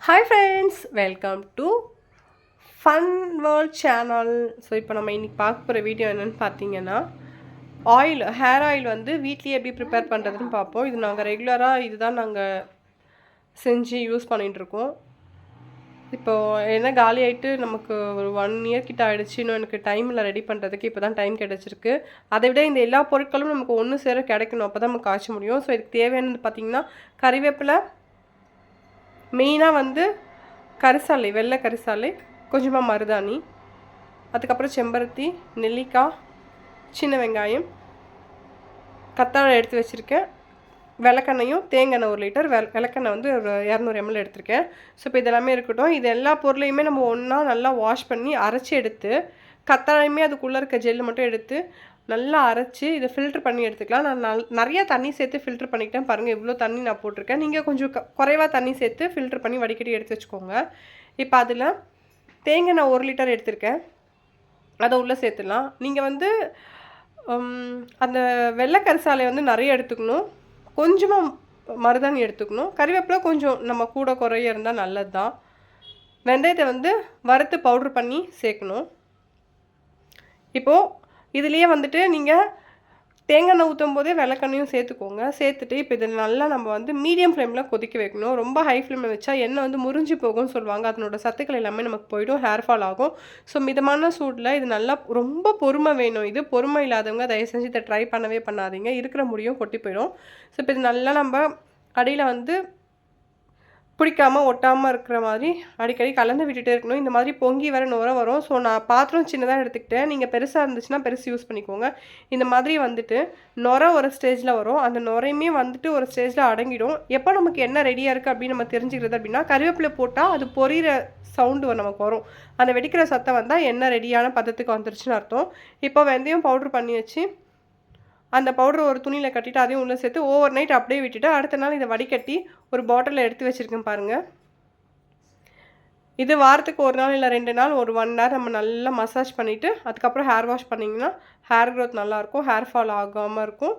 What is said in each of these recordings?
Hi friends, welcome to fun world channel. So இப்போ நம்ம இன்றைக்கி பார்க்க போகிற வீடியோ என்னென்னு பார்த்தீங்கன்னா, ஹேர் ஆயில் வந்து வீட்லேயே எப்படி ப்ரிப்பேர் பண்ணுறதுன்னு பார்ப்போம். இது நாங்கள் ரெகுலராக இதுதான் நாங்கள் செஞ்சு யூஸ் பண்ணிகிட்ருக்கோம். இப்போது என்ன காலி ஆகிட்டு நமக்கு ஒரு 1 இயர் கிட்ட ஆகிடுச்சு. இன்னும் எனக்கு டைமில் ரெடி பண்ணுறதுக்கு இப்போ தான் டைம் கிடச்சிருக்கு. அதை விட இந்த எல்லா பொருட்களும் நமக்கு ஒன்று சேர கிடைக்கணும், அப்போ தான் நமக்கு காய்ச்ச முடியும். ஸோ இதுக்கு தேவையானது பார்த்திங்கன்னா, கறிவேப்பிலை, மெயினாக வந்து கரிசாலை, வெள்ளை கரிசாலை, கொஞ்சமாக மருதாணி, அதுக்கப்புறம் செம்பருத்தி, நெல்லிக்காய், சின்ன வெங்காயம், கத்தாழை எடுத்து வச்சுருக்கேன், விளக்கெண்ணையும் தேங்காய் 1 லிட்டர், விளக்கெண்ணெய் வந்து ஒரு 200 ml எடுத்திருக்கேன். ஸோ இப்போ இதெல்லாமே இருக்கட்டும். இது எல்லா பொருளையுமே நம்ம ஒன்றா நல்லா வாஷ் பண்ணி அரைச்சி எடுத்து, கத்தாழையுமே அதுக்குள்ளே இருக்க ஜெல்லு மட்டும் எடுத்து நல்லா அரைச்சி இதை ஃபில்ட்ரு பண்ணி எடுத்துக்கலாம். நான் நிறையா தண்ணி சேர்த்து ஃபில்ட்ரு பண்ணிக்கிட்டேன். பாருங்கள், இவ்வளோ தண்ணி நான் போட்டிருக்கேன். நீங்கள் கொஞ்சம் குறைவாக தண்ணி சேர்த்து ஃபில்ட்ரு பண்ணி வடிகட்டி எடுத்து வச்சுக்கோங்க. இப்போ அதில் தேங்காய் 1 லிட்டர் எடுத்திருக்கேன், அதை உள்ளே சேர்த்துலாம். நீங்கள் வந்து அந்த வெள்ளை கரிசாலையை வந்து நிறைய எடுத்துக்கணும், கொஞ்சமாக மருதாணி எடுத்துக்கணும், கறிவேப்பிலை கொஞ்சம் நம்ம கூட குறைய இருந்தால் நல்லது தான். வெந்தயத்தை வந்து வறுத்து பவுட்ரு பண்ணி சேர்க்கணும். இப்போது இதுலேயே வந்துட்டு நீங்கள் தேங்காய் எண்ணெய் ஊற்றும் போதே விளக்கெண்ணையும் சேர்த்துக்கோங்க. சேர்த்துட்டு இப்போ இதில் நல்லா நம்ம வந்து மீடியம் ஃப்ளேமில் கொதிக்க வைக்கணும். ரொம்ப ஹை ஃப்ளேமில் வச்சா எண்ணெய் வந்து முறிஞ்சு போகும்னு சொல்லுவாங்க. அதனோட சத்துக்கள் எல்லாமே நமக்கு போய்டும், ஹேர் ஃபால் ஆகும். ஸோ மிதமான சூடில் இது நல்லா ரொம்ப பொறுமை வேணும். இது பொறுமை இல்லாதவங்க தயவு செஞ்சு இதை ட்ரை பண்ணவே பண்ணாதீங்க, இருக்கிற முடியும் கொட்டி போயிடும். ஸோ இப்போ இது நல்லா நம்ம அடியில் வந்து பிடிக்காமல் ஒட்டாமல் இருக்கிற மாதிரி அடிக்கடி கலந்து விட்டுட்டே இருக்கணும். இந்த மாதிரி பொங்கி வர நுர வரும். ஸோ நான் பாத்திரம் சின்னதாக எடுத்துக்கிட்டேன், நீங்கள் பெருசாக இருந்துச்சுன்னா பெருசு யூஸ் பண்ணிக்கோங்க. இந்த மாதிரி வந்துட்டு நுர ஒரு ஸ்டேஜில் வரும், அந்த நுரையுமே வந்துட்டு ஒரு ஸ்டேஜில் அடங்கிடும். எப்போ நமக்கு என்ன ரெடியாக இருக்குது அப்படின்னு நம்ம தெரிஞ்சுக்கிறது அப்படின்னா, கருவேப்பிலை போட்டால் அது பொரியிற சவுண்டு நமக்கு வரும். அந்த வெடிக்கிற சத்தம் வந்தால் என்ன ரெடியான பதத்துக்கு வந்துருச்சுன்னு அர்த்தம். இப்போ வெந்தயம் பவுட்ரு பண்ணி வச்சு அந்த பவுடர் ஒரு துணியில் கட்டிட்டு அதையும் உள்ளே சேர்த்து ஓவர் நைட் அப்படியே விட்டுட்டு அடுத்த நாள் இதை வடிகட்டி ஒரு பாட்டிலில் எடுத்து வச்சுருக்கேன் பாருங்கள். இது வாரத்துக்கு 1 நாள் இல்லை 2 நாள் ஒரு 1 hour நம்ம நல்லா மசாஜ் பண்ணிவிட்டு அதுக்கப்புறம் ஹேர் வாஷ் பண்ணிங்கன்னா ஹேர் க்ரோத் நல்லாயிருக்கும், ஹேர் ஃபால் ஆகாமல் இருக்கும்.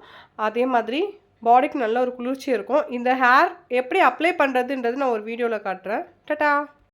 அதே மாதிரி பாடிக்கு நல்ல ஒரு குளிர்ச்சி இருக்கும். இந்த ஹேர் எப்படி அப்ளை பண்ணுறதுன்றது நான் ஒரு வீடியோவில் காட்டுறேன். டட்டா.